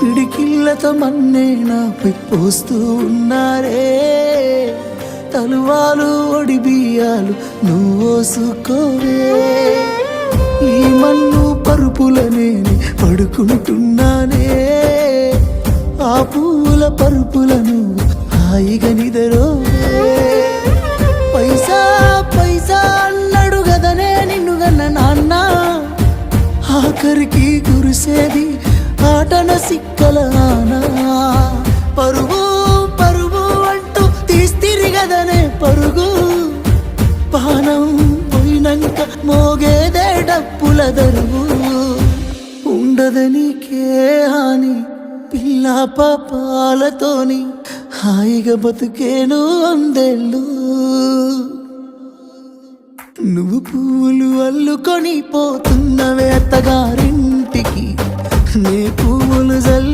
పిడికిళ్ళతో మన్నే నాపై పోస్తూ ఉన్నారే. తలువాలు ఒడి బియ్యాలు నువ్వోసుకోవే. ఈ మన్ను పరుపులనే పడుకుంటున్నానే. ఆ పూల పరుపులను హాయిగా నిదరోవే. పైసా పైసా అన్నాడు గదనే నిన్ను గన్న నాన్న. ఆఖరికి కురిసేది ఆటన సిక్కల ఆనా. పరుగు పరుగు అంటూ తీస్తిరి గదనే పరుగు. పానం పోయినంక మోగేదే డప్పుల దరువు. ఉండదనికే హాని పిల్ల పాపాలతోని హాయిగా బతుకేను వందేళ్ళు. నువ్వు పూలు అల్లుకొని పోతున్నవే అత్తగారింటికి. నే పువ్వులు జల్లు